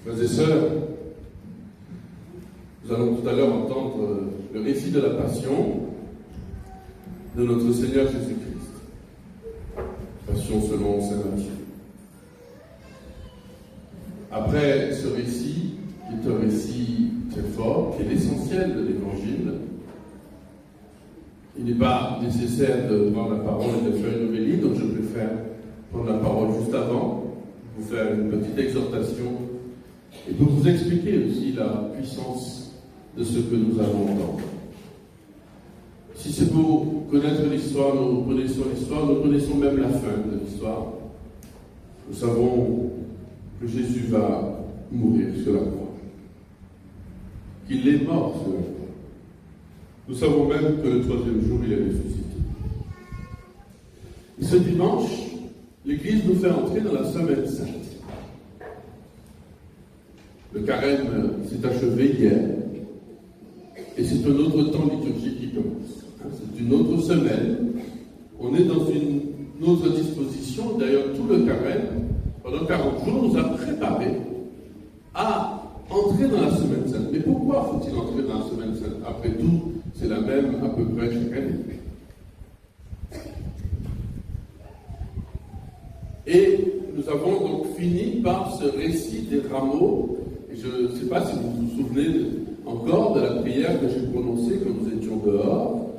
Frères et sœurs, nous allons tout à l'heure entendre le récit de la passion de notre Seigneur Jésus-Christ. Passion selon Saint Matthieu. Après ce récit, qui est un récit très fort, qui est l'essentiel de l'Évangile, il n'est pas nécessaire de prendre la parole et de faire une homélie, donc je préfère prendre la parole juste avant, vous faire une petite exhortation et pour vous expliquer aussi la puissance de ce que nous allons entendre. Si c'est pour connaître l'histoire, nous connaissons l'histoire, nous connaissons même la fin de l'histoire. Nous savons que Jésus va mourir sur la croix, qu'il est mort sur la croix. Nous savons même que le troisième jour, il est ressuscité. Et ce dimanche, l'Église nous fait entrer dans la Semaine Sainte. Le carême s'est achevé hier, et c'est un autre temps liturgique qui commence. C'est une autre semaine. On est dans une autre disposition. D'ailleurs, tout le carême, pendant 40 jours, nous a préparés à entrer dans la Semaine Sainte. Mais pourquoi faut-il entrer dans la Semaine Sainte? Après tout, c'est la même à peu près chaque année. Et nous avons donc fini par ce récit des rameaux. Et je ne sais pas si vous vous souvenez encore de la prière que j'ai prononcée quand nous étions dehors,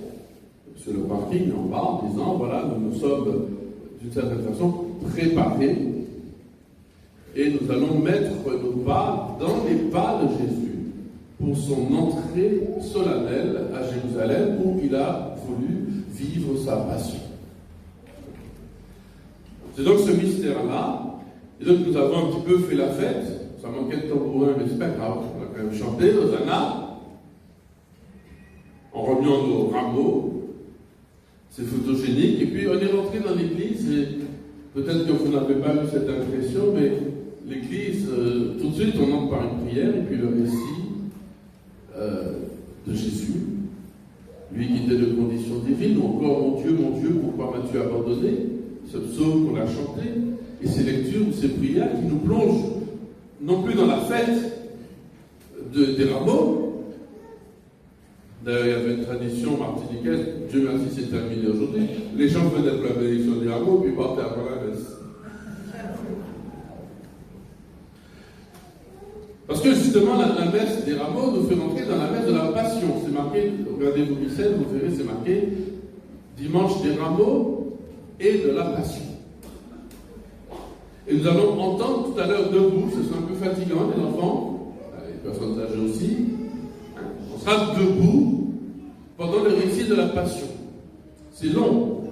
sur le parking en bas, en disant, voilà, nous nous sommes d'une certaine façon préparés et nous allons mettre nos pas dans les pas de Jésus pour son entrée solennelle à Jérusalem où il a voulu vivre sa passion. C'est donc ce mystère-là, et donc nous avons un petit peu fait la fête, ça manquait de tambourin, mais c'est pas grave, on a quand même chanté Hosanna, en remuant nos rameaux, c'est photogénique, et puis on est rentré dans l'église, et peut-être que vous n'avez pas eu cette impression, mais l'église, tout de suite on entre par une prière, et puis le récit de Jésus, lui qui était de condition divine, ou encore mon Dieu, pourquoi m'as-tu abandonné? Ce psaume qu'on a chanté, et ces lectures, ces prières qui nous plongent non plus dans la fête des rameaux. D'ailleurs, il y avait une tradition martiniquaise, Dieu merci, c'est terminé aujourd'hui. Les gens venaient pour la bénédiction des rameaux, puis partaient après la messe. Parce que justement, la messe des rameaux nous fait rentrer dans la messe de la passion. C'est marqué, regardez vos missels, vous verrez, c'est marqué dimanche des rameaux et de la passion. Et nous allons entendre tout à l'heure debout, ce sera un peu fatigant les enfants, les personnes âgées aussi, on sera debout pendant le récit de la passion. C'est long.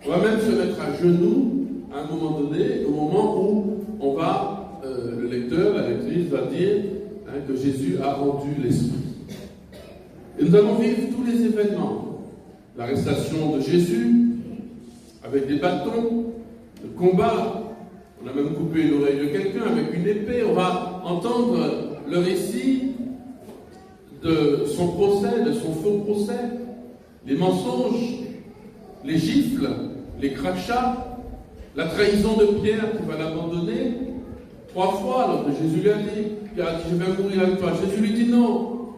On va même se mettre à genoux à un moment donné, au moment où on va, le lecteur, la lectrice va dire que Jésus a rendu l'esprit. Et nous allons vivre tous les événements. L'arrestation de Jésus, avec des bâtons, le combat, on a même coupé l'oreille de quelqu'un avec une épée, on va entendre le récit de son procès, de son faux procès, les mensonges, les gifles, les crachats, la trahison de Pierre qui va l'abandonner 3 fois alors que Jésus lui a dit, je vais mourir avec toi. Jésus lui dit non,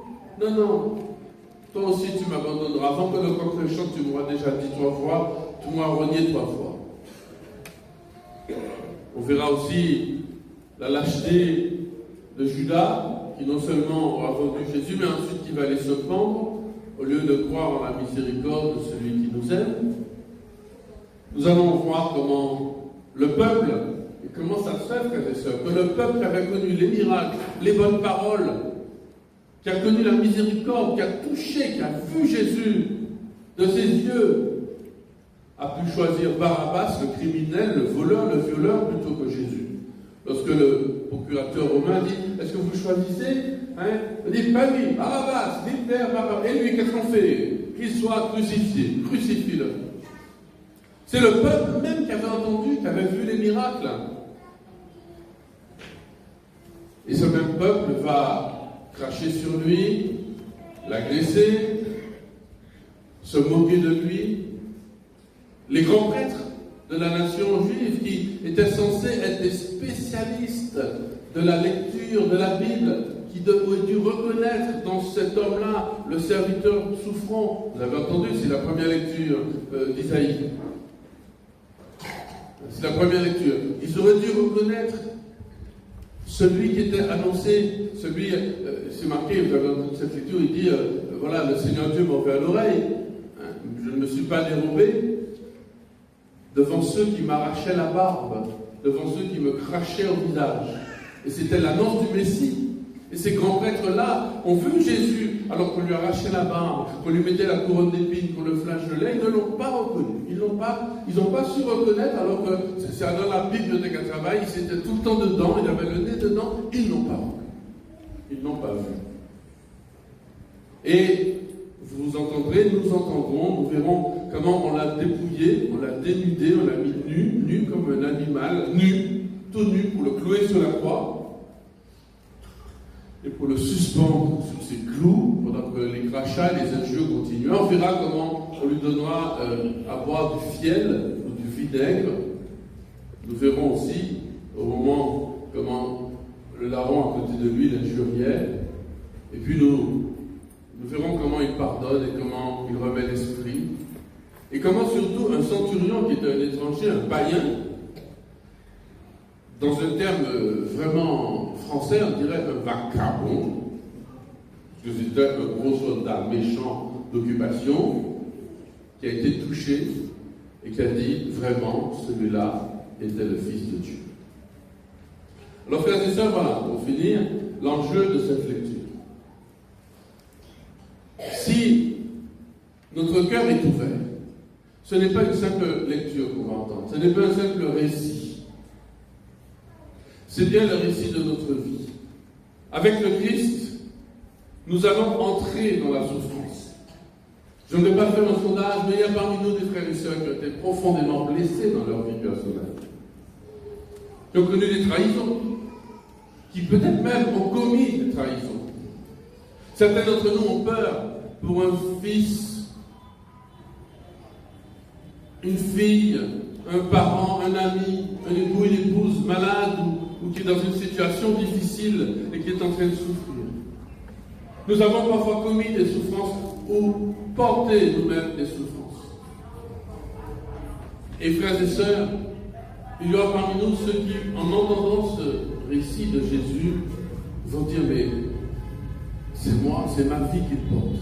toi aussi tu m'abandonneras. Avant que le coq ne chante, tu m'auras déjà dit 3 fois, tu m'auras renié 3 fois. On verra aussi la lâcheté de Judas, qui non seulement aura vendu Jésus, mais ensuite qui va aller se pendre, au lieu de croire en la miséricorde de celui qui nous aime. Nous allons voir comment le peuple, et comment ça se fait, frères et sœurs, que le peuple qui avait connu les miracles, les bonnes paroles, qui a connu la miséricorde, qui a touché, qui a vu Jésus de ses yeux, a pu choisir Barabbas, le criminel, le voleur, le violeur, plutôt que Jésus. Lorsque le procurateur romain dit, est-ce que vous choisissez? Il dit, pas lui, Barabbas, libère Barabbas. Et lui, qu'est-ce qu'on fait? Qu'il soit crucifié, crucifie-le. C'est le peuple même qui avait entendu, qui avait vu les miracles. Et ce même peuple va cracher sur lui, l'agresser, se moquer de lui. Les grands prêtres de la nation juive qui étaient censés être des spécialistes de la lecture de la Bible, qui auraient dû reconnaître dans cet homme-là le serviteur souffrant. Vous avez entendu, c'est la première lecture d'Isaïe. C'est la première lecture. Ils auraient dû reconnaître celui qui était annoncé, celui, c'est marqué, vous avez entendu cette lecture, il dit, voilà, le Seigneur Dieu m'a ouvert l'oreille, je ne me suis pas dérobé devant ceux qui m'arrachaient la barbe, devant ceux qui me crachaient au visage. Et c'était l'annonce du Messie. Et ces grands prêtres-là ont vu Jésus, alors qu'on lui arrachait la barbe, qu'on lui mettait la couronne d'épines, qu'on le flageolait, ils ne l'ont pas reconnu. Ils n'ont pas su reconnaître, alors que c'est dans la bibliothèque à travail, ils étaient tout le temps dedans, ils avaient le nez dedans, ils n'ont pas reconnu. Ils n'ont pas vu. Et vous entendrez, nous entendrons, nous verrons comment on l'a dépouillé, on l'a dénudé, on l'a mis nu comme un animal, nu, tout nu, pour le clouer sur la croix. Et pour le suspendre sur ses clous, pendant que les crachats et les injures continuent. On verra comment on lui donnera à boire du fiel ou du vinaigre. Nous verrons aussi, au moment, comment le larron à côté de lui l'injuriait. Et puis nous verrons comment il pardonne et comment il remet l'esprit. Et comment surtout un centurion qui était un étranger, un païen, dans un terme vraiment français, on dirait un vagabond, parce que c'était un gros soldat méchant d'occupation, qui a été touché et qui a dit vraiment, celui-là était le Fils de Dieu. Alors, frères et sœurs, voilà, pour finir, l'enjeu de cette lecture. Si notre cœur est ouvert, ce n'est pas une simple lecture qu'on va entendre, ce n'est pas un simple récit. C'est bien le récit de notre vie. Avec le Christ, nous allons entrer dans la souffrance. Je ne vais pas faire un sondage, mais il y a parmi nous des frères et sœurs qui ont été profondément blessés dans leur vie personnelle, qui ont connu des trahisons, qui peut-être même ont commis des trahisons. Certains d'entre nous ont peur pour un fils, une fille, un parent, un ami, un époux, une épouse malade ou qui est dans une situation difficile et qui est en train de souffrir. Nous avons parfois commis des souffrances ou porté nous-mêmes des souffrances. Et frères et sœurs, il y aura parmi nous ceux qui, en entendant ce récit de Jésus, vont dire, mais c'est moi, c'est ma vie qu'il porte.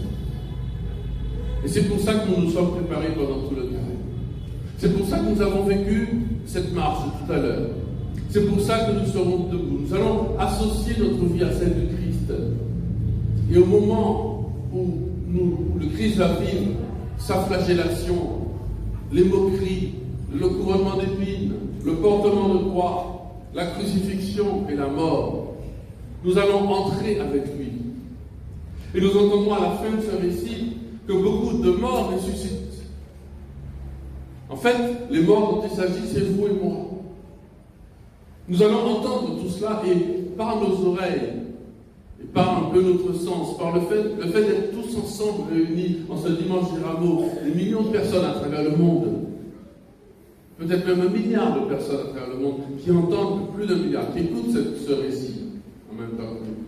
Et c'est pour ça que nous nous sommes préparés pendant tout le carême. C'est pour ça que nous avons vécu cette marche tout à l'heure. C'est pour ça que nous serons debout. Nous allons associer notre vie à celle du Christ. Et au moment où le Christ va vivre sa flagellation, les moqueries, le couronnement d'épines, le portement de croix, la crucifixion et la mort, nous allons entrer avec lui. Et nous entendrons à la fin de ce récit que beaucoup de morts ressuscitent. En fait, les morts dont il s'agit, c'est vous et moi. Nous allons entendre tout cela et par nos oreilles, et par un peu notre sens, par le fait d'être tous ensemble réunis en ce dimanche des Rameaux, des millions de personnes à travers le monde, peut-être même 1 milliard de personnes à travers le monde, qui entendent plus d'1 milliard, qui écoutent ce récit en même temps que nous.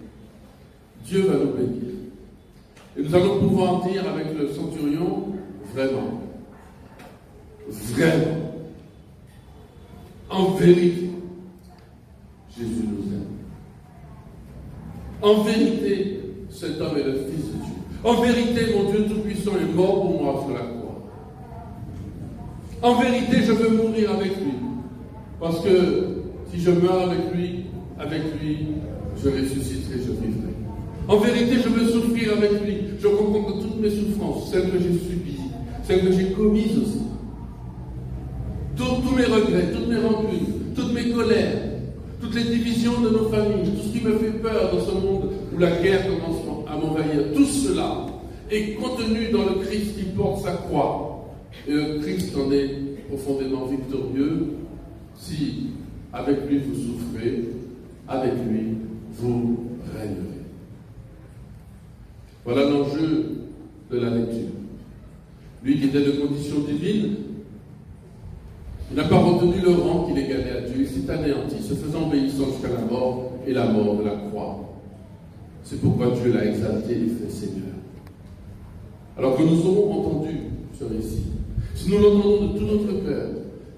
Dieu va nous bénir. Et nous allons pouvoir dire avec le centurion, vraiment, en vérité, Jésus nous aime. En vérité, cet homme est le Fils de Dieu. En vérité, mon Dieu Tout-Puissant est mort pour moi sur la croix. En vérité, je veux mourir avec lui. Parce que si je meurs avec lui, je ressusciterai, je vivrai. En vérité, je veux souffrir avec lui. Je rencontre toutes mes souffrances, celles que j'ai subies, celles que j'ai commises aussi. Tous mes regrets, toutes mes rancunes, toutes mes colères, toutes les divisions de nos familles, tout ce qui me fait peur dans ce monde où la guerre commence à m'envahir, tout cela est contenu dans le Christ qui porte sa croix. Et le Christ en est profondément victorieux. Si avec lui vous souffrez, avec lui vous règnerez. Voilà l'enjeu de la lecture. Lui qui était de condition divine, Il n'a pas retenu le rang qu'il égalait à Dieu. Il s'est anéanti, se faisant obéissant jusqu'à la mort et la mort de la croix. C'est pourquoi Dieu l'a exalté et fait Seigneur. Alors que nous aurons entendu ce récit, si nous l'entendons de tout notre cœur,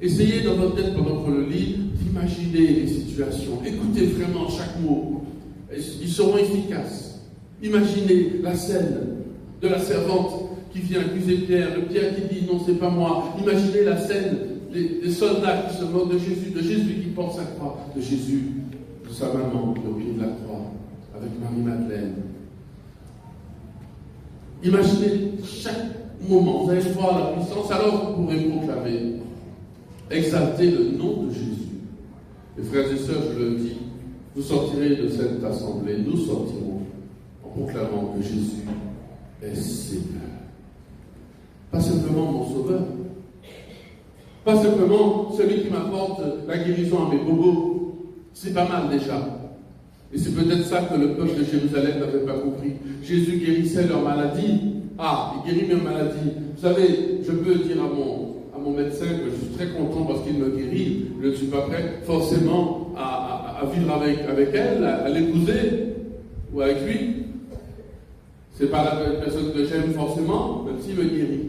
essayez dans votre tête pendant qu'on le lit d'imaginer les situations. Écoutez vraiment chaque mot. Ils seront efficaces. Imaginez la scène de la servante qui vient accuser Pierre, de Pierre qui dit non, c'est pas moi. Imaginez la scène des soldats qui se moquent de Jésus qui porte sa croix, de Jésus, de sa maman, au pied de la croix, avec Marie-Madeleine. Imaginez chaque moment, vous allez voir la puissance, alors vous pourrez proclamer, exalter le nom de Jésus. Et frères et sœurs, je le dis, vous sortirez de cette assemblée, nous sortirons en proclamant que Jésus est Seigneur. Pas simplement mon sauveur, pas simplement celui qui m'apporte la guérison à mes bobos, c'est pas mal déjà. Et c'est peut-être ça que le peuple de Jérusalem n'avait pas compris. Jésus guérissait leur maladie. Ah, il guérit mes maladies. Vous savez, je peux dire à mon médecin que je suis très content parce qu'il me guérit. Je ne suis pas prêt forcément à vivre avec elle, à l'épouser ou avec lui. C'est pas la personne que j'aime forcément, même s'il me guérit.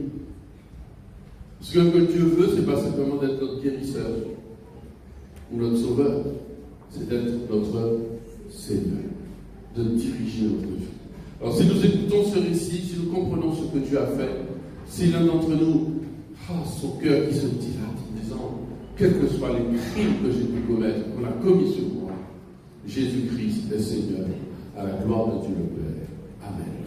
Ce que Dieu veut, c'est pas simplement d'être notre guérisseur ou notre sauveur, c'est d'être notre Seigneur, de diriger notre vie. Alors si nous écoutons ce récit, si nous comprenons ce que Dieu a fait, si l'un d'entre nous a son cœur qui se dilate en disant, quels que soient les crimes que j'ai pu commettre, qu'on a commis sur moi, Jésus-Christ est Seigneur, à la gloire de Dieu le Père. Amen.